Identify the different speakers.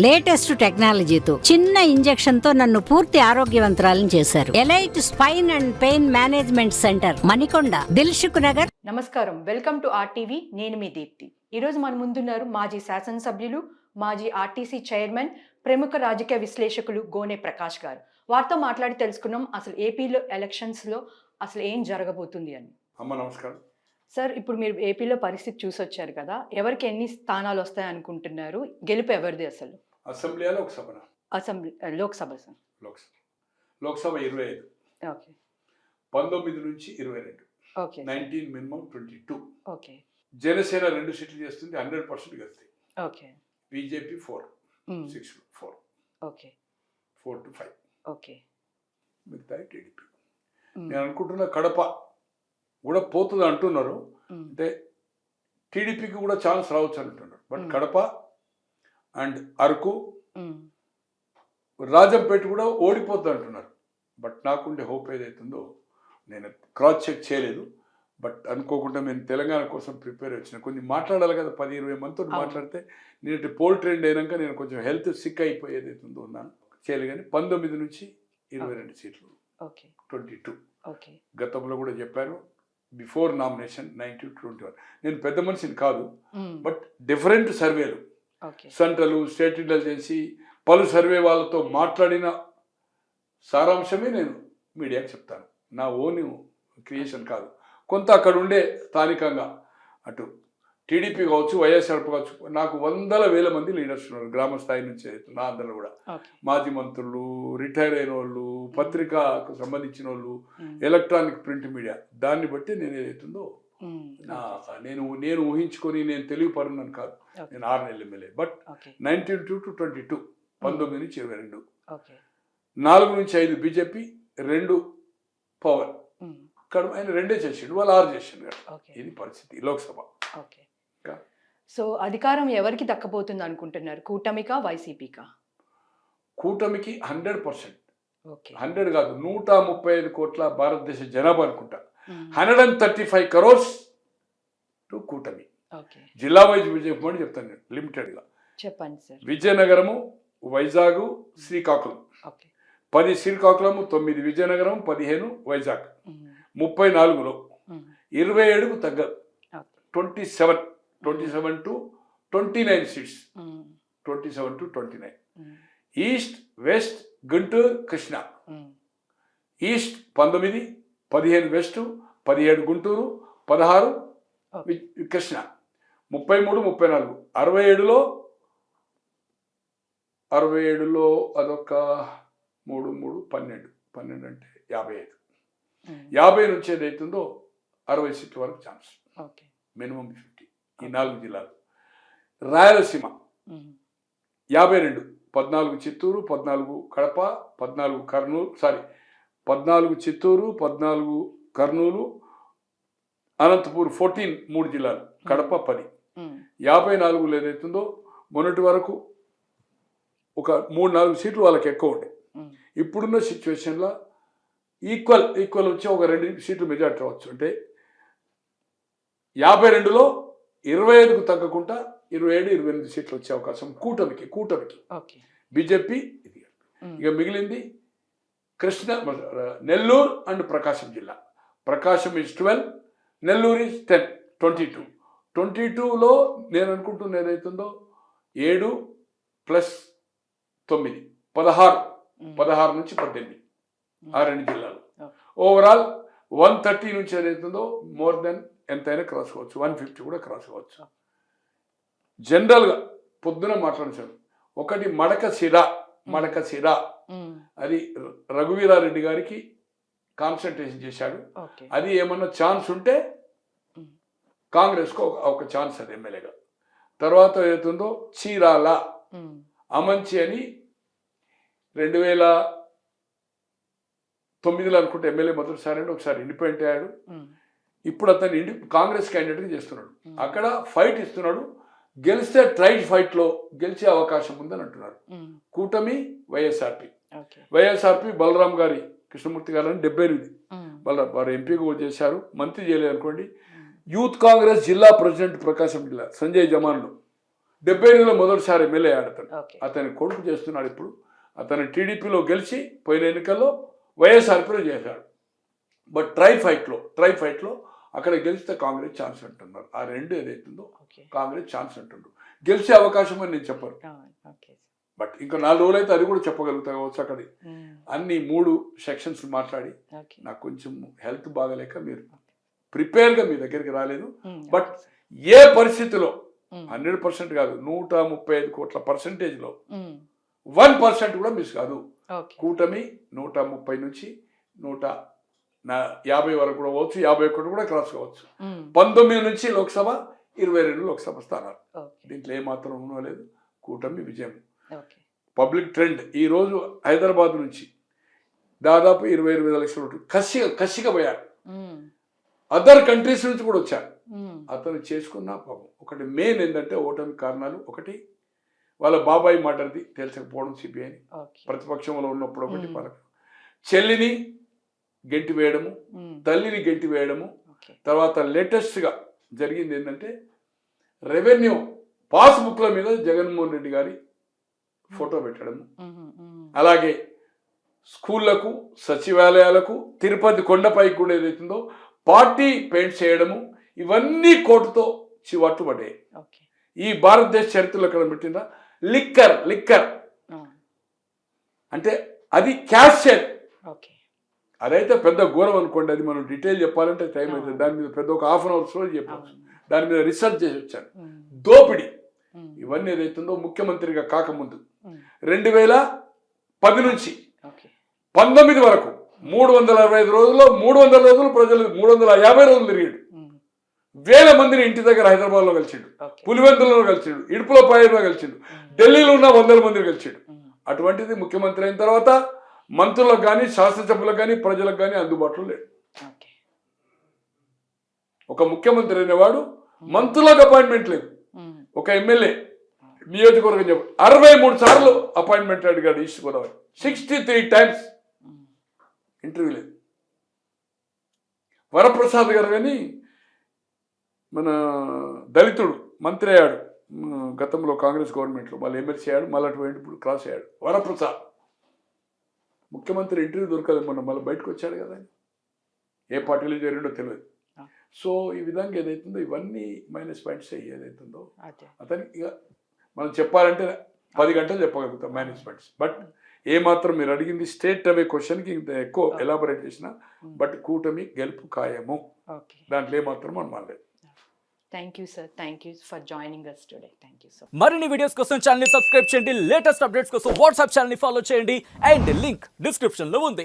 Speaker 1: Latest టెక్నాలజీతో చిన్న injection తో నన్ను పూర్తి ఆరోగ్యవంతురాలను చేశారు. Elite spine and pain management centre, Manikonda, Dilsukh Nagar.
Speaker 2: నమస్కారం, వెల్కమ్ టు ఆర్టీవీ. నేను మీ దీప్తి. ఈరోజు మన ముందున్నారు మాజీ శాసనసభ్యులు, మాజీ ఆర్టీసీ చైర్మన్, ప్రముఖ రాజకీయ విశ్లేషకులు గోనె ప్రకాష్ గారు. వారితో మాట్లాడి తెలుసుకున్నాం అసలు ఏపీలో ఎలక్షన్స్లో అసలు ఏం జరగబోతుంది అని.
Speaker 3: అమ్మ నమస్కారం
Speaker 2: సార్, ఇప్పుడు మీరు ఏపీలో పరిస్థితి చూసొచ్చారు కదా, ఎవరికి ఎన్ని స్థానాలు వస్తాయి అనుకుంటున్నారు? గెలుపు ఎవరిది అసలు?
Speaker 3: Assembly Lok Sabha?
Speaker 2: Assembly, Lok Sabha sir.
Speaker 3: Lok Sabha 25,
Speaker 2: okay.
Speaker 3: 19 నుంచి 22,
Speaker 2: ఓకే.
Speaker 3: 19 మినిమం 22.
Speaker 2: ఓకే.
Speaker 3: జనసేన 2 సీట్లు చేస్తుంది, 100% గెలుస్తాయి.
Speaker 2: Okay.
Speaker 3: BJP 4, 6, 4,
Speaker 2: okay.
Speaker 3: 4 to 5.
Speaker 2: Okay.
Speaker 3: మిగతా టీడీపీ. నేను అనుకుంటున్నా కడప కూడా పోతుంది అంటున్నారు. అంటే టీడీపీకి కూడా ఛాన్స్ రావచ్చు అంటున్నారు. బట్ కడప అండ్ అరకు, రాజంపేట కూడా ఓడిపోద్ది అంటున్నారు. బట్ నాకుండే హోప్ ఏదైతుందో, నేను క్రాస్ చెక్ చేయలేదు, బట్ అనుకోకుండా నేను తెలంగాణ కోసం ప్రిపేర్ వచ్చిన. కొన్ని మాట్లాడాలి కదా, 10-20 మందితో మాట్లాడితే నేను పోల్ ట్రెండ్ అయినాక నేను కొంచెం హెల్త్ సిక్ అయిపోయి ఏదైతుందో ఉన్నాను చేయలేదు. కానీ 19 నుంచి 22 సీట్లు, 22. గతంలో కూడా చెప్పాను, బిఫోర్ నామినేషన్ 90-21. నేను పెద్ద మనిషిని కాదు, బట్ డిఫరెంట్ సర్వేలు, సెంట్రల్, స్టేట్ ఇంటెలిజెన్సీ, పలు సర్వే వాళ్ళతో మాట్లాడిన సారాంశమే నేను మీడియాకి చెప్తాను. నా ఓన్ క్రియేషన్ కాదు. కొంత అక్కడ ఉండే స్థానికంగా అటు టీడీపీ కావచ్చు, వైఎస్ఆర్ కావచ్చు, నాకు 100,000 మంది లీడర్స్ ఉన్నారు గ్రామ స్థాయి నుంచి. నా అందరూ కూడా మాజీ మంత్రులు, రిటైర్ అయిన వాళ్ళు, పత్రికకు సంబంధించిన వాళ్ళు, ఎలక్ట్రానిక్ ప్రింట్ మీడియా. దాన్ని బట్టి నేను ఏదైతుందో నేను ఊహించుకొని నేను తెలియపరున్నాను కాదు. నేను 6 నెలల ఎమ్మెల్యే. బట్ 19 to 22, 19 నుంచి 22, 4 నుంచి 5 బీజేపీ, 2 పవర్. ఇక్కడ ఆయన 2 చేసిండు, వాళ్ళు 6 చేసిండు. ఇది పరిస్థితి లోక్సభ.
Speaker 2: సో అధికారం ఎవరికి దక్కబోతుంది అనుకుంటున్నారు? కూటమికా, వైసీపీకా?
Speaker 3: కూటమికి 100%. 100 కాదు, 135 కోట్ల భారతదేశ జనాభా అనుకుంటా. 135 crores టు కూటమి. జిల్లా వైజ్ విజయకుమార్ చెప్తాను నేను లిమిటెడ్గా.
Speaker 2: చెప్పండి సార్.
Speaker 3: విజయనగరము, వైజాగ్, శ్రీకాకుళం. 10 శ్రీకాకుళము, 9 విజయనగరం, 15 వైజాగ్. 34లో 27కు తగ్గదు. 27 to 29 seats. 27 to 29. East, west, Guntur, Krishna. East 19, 15 west, 17 Guntur, 16 Krishna. 33, 34. 67లో అదొక 3, 12. 12 అంటే 55. 50 నుంచి ఏదైతుందో 60 సీట్ల వరకు ఛాన్స్. మినిమం 50 ఈ 4 జిల్లాలు. రాయలసీమ 52, 14 చిత్తూరు, 14 కడప, 14 కర్నూలు, 14 చిత్తూరు, 14 కర్నూలు, అనంతపూర్ 14, 3 జిల్లాలు, కడప 10. 54లో ఏదైతుందో మొన్నటి వరకు ఒక 3-4 సీట్లు వాళ్ళకి ఎక్కువ ఉండే. ఇప్పుడున్న సిచ్యువేషన్లో ఈక్వల్ వచ్చి ఒక 2 సీట్లు మెజార్టీ రావచ్చు. అంటే 52లో 25కు తగ్గకుండా 27-28 సీట్లు వచ్చే అవకాశం కూటమికి. బీజేపీ ఇది. ఇక మిగిలింది నెల్లూరు అండ్ ప్రకాశం జిల్లా. ప్రకాశం is 12, నెల్లూరు is 10, 22. 22లో నేను అనుకుంటున్న ఏదైతుందో 7 + 9, 16 నుంచి 18, ఆ 2 జిల్లాలు. ఓవరాల్ 130 నుంచి ఏదైతుందో మోర్ దెన్ ఎంతైనా క్రాస్ అవ్వచ్చు, 150 కూడా క్రాస్ అవ్వచ్చు. జనరల్గా పొద్దున మాట్లాడించాను. ఒకటి మడకశిర, అది రఘువీరారెడ్డి గారికి కాన్సన్ట్రేషన్ చేశాడు. అది ఏమన్నా ఛాన్స్ ఉంటే కాంగ్రెస్కు ఒక ఛాన్స్, అది ఎమ్మెల్యేగా. తర్వాత ఏదైతుందో చీరాల, అమంచి అని 2009లో అనుకుంటే ఎమ్మెల్యే మొదటిసారి అంటే ఒకసారి ఇండిపెండెంట్ అయ్యాడు. ఇప్పుడు అతను కాంగ్రెస్ క్యాండిడేట్గా చేస్తున్నాడు. అక్కడ ఫైట్ ఇస్తున్నాడు. గెలిస్తే ట్రైడ్ ఫైట్లో గెలిచే అవకాశం ఉందని అంటున్నారు. కూటమి వైఎస్ఆర్పి బలరాం గారి, కృష్ణమూర్తి గారు 78, బలరాం వారు ఎంపీగా చేశారు, మంత్రి చేయలేదు అనుకోండి. యూత్ కాంగ్రెస్ జిల్లా ప్రెసిడెంట్ ప్రకాశం జిల్లా సంజయ్ జమాన్లు 78లో మొదటిసారి ఎమ్మెల్యే ఆడతాడు.
Speaker 2: ఓకే.
Speaker 3: అతని కొడుకు చేస్తున్నాడు ఇప్పుడు. అతను టీడీపీలో గెలిచి పోయిన ఎన్నికల్లో వైఎస్ఆర్పీలో చేశాడు. బట్ ట్రై ఫైట్లో అక్కడ గెలిస్తే కాంగ్రెస్ ఛాన్స్ అంటున్నారు. ఆ రెండు ఏదైతుందో
Speaker 2: ఓకే.
Speaker 3: కాంగ్రెస్ ఛాన్స్ అంటుండ్రు. గెలిచే అవకాశం అని నేను చెప్పను.
Speaker 2: ఓకే.
Speaker 3: బట్ ఇంకా 4 రోజులు అయితే అది కూడా చెప్పగలుగుతా కావచ్చు. అక్కడ అన్ని 3 సెక్షన్స్ మాట్లాడి
Speaker 2: ఓకే.
Speaker 3: నాకు కొంచెం హెల్త్ బాగలేక మీరు ప్రిపేర్గా మీ దగ్గరికి రాలేదు. But
Speaker 2: okay.
Speaker 3: ఏ పరిస్థితిలో 100% కాదు, 135 కోట్ల పర్సెంటేజ్లో 1% కూడా మిస్ కాదు.
Speaker 2: ఓకే.
Speaker 3: కూటమి 130 నుంచి 150 వరకు కూడా పోవచ్చు, 51 కూడా క్రాస్ కావచ్చు. 19 నుంచి లోక్సభ, 22 లోక్సభ స్థానాలు.
Speaker 2: ఓకే.
Speaker 3: దీంట్లో ఏమాత్రం ఉండలేదు. కూటమి విజయం.
Speaker 2: ఓకే.
Speaker 3: పబ్లిక్ ట్రెండ్ ఈరోజు హైదరాబాద్ నుంచి దాదాపు 20-25 లక్షల ఓట్లు కసిగా పోయారు. అదర్ కంట్రీస్ నుంచి కూడా వచ్చారు. అతను చేసుకున్న పాపం ఒకటి మెయిన్ ఏంటంటే ఓటమి కారణాలు. ఒకటి వాళ్ళ బాబాయ్ మాటది తేల్చకపోవడం సిబిఐని,
Speaker 2: ఓకే.
Speaker 3: ప్రతిపక్షంలో ఉన్నప్పుడు ఒకటి పలక, చెల్లిని గెంటి వేయడము, తల్లిని గెంటి వేయడము.
Speaker 2: ఓకే.
Speaker 3: తర్వాత లేటెస్ట్గా జరిగింది ఏంటంటే రెవెన్యూ పాస్బుక్ల మీద జగన్మోహన్ రెడ్డి గారి ఫోటో పెట్టడము, అలాగే స్కూళ్లకు, సచివాలయాలకు, తిరుపతి కొండపైకి కూడా ఏదైతుందో పార్టీ పెయింట్ చేయడము, ఇవన్నీ కోర్టుతో చివట్టు పడ్డాయి.
Speaker 2: ఓకే.
Speaker 3: ఈ భారతదేశ చరిత్రలో ఎక్కడ పెట్టిందా? లిక్కర్ అంటే అది క్యాష్ సేల్.
Speaker 2: ఓకే.
Speaker 3: అదైతే పెద్ద ఘోరం అనుకోండి. అది మనం డీటెయిల్ చెప్పాలంటే టైం అవుతుంది. దాని మీద పెద్ద ఒక హాఫ్ అన్ అవర్ స్టోరీ చెప్పవచ్చు. దాని మీద రీసెర్చ్ చేసి వచ్చాను. దోపిడీ ఇవన్నీ ఏదైతుందో ముఖ్యమంత్రిగా కాకముందు 2010 నుంచి 19 వరకు 365 రోజుల్లో 300 రోజులు ప్రజలు 350 రోజులు తిరిగాడు. వేల మందిని ఇంటి దగ్గర హైదరాబాద్లో కలిసిండు, పులివెందులలో కలిసిండు, ఇడుపుల పాయలో కలిసిండు, ఢిల్లీలో ఉన్న 100 మందిని కలిసిండు. అటువంటిది ముఖ్యమంత్రి అయిన తర్వాత మంత్రులకు కానీ, శాసనసభ్యులకు కానీ, ప్రజలకు కానీ అందుబాటులో లేడు. ఒక ముఖ్యమంత్రి అనేవాడు మంత్రులకు అపాయింట్మెంట్ లేదు. ఒక ఎమ్మెల్యే నియోజకవర్గం చెప్పు 63 సార్లు అపాయింట్మెంట్ అడిగాడు ఈస్ట్ గోదావరి, 63 టైమ్స్ ఇంటర్వ్యూ లేదు. వరప్రసాద్ గారు కానీ మన దళితుడు మంత్రి అయ్యాడు గతంలో కాంగ్రెస్ గవర్నమెంట్లో, మళ్ళీ ఎమ్మెల్సీ అయ్యాడు, మళ్ళీ అటువంటి ఇప్పుడు క్రాస్ అయ్యాడు. వరప్రసాద్ ముఖ్యమంత్రి ఇంటర్వ్యూ దొరకదు, మొన్న మళ్ళీ బయటకు వచ్చాడు కదా, ఏ పార్టీలో చేరిండో తెలియదు. సో ఈ విధంగా ఏదైతుందో ఇవన్నీ మైనస్ పాయింట్స్ ఏదైతుందో అతనికి ఇక మనం చెప్పాలంటే 10 గంటలు చెప్పగలుగుతాం మైనస్ పాయింట్స్. బట్ ఏమాత్రం మీరు అడిగింది స్టేట్ అవే క్వశ్చన్కి ఇంత ఎక్కువ ఎలాబొరేట్ చేసిన, బట్ కూటమి గెలుపు ఖాయము, దాంట్లో ఏమాత్రం అనుమానం.
Speaker 2: Thank you sir, thank you for joining us today. Thank you so.
Speaker 4: మరిన్ని వీడియోస్ కోసం ఛానల్ ని సబ్స్క్రైబ్ చేయండి, లేటెస్ట్ అప్డేట్స్ కోసం వాట్సాప్ ఛానల్ ని ఫాలో చేయండి, అండ్ లింక్ డిస్క్రిప్షన్ లో ఉంది.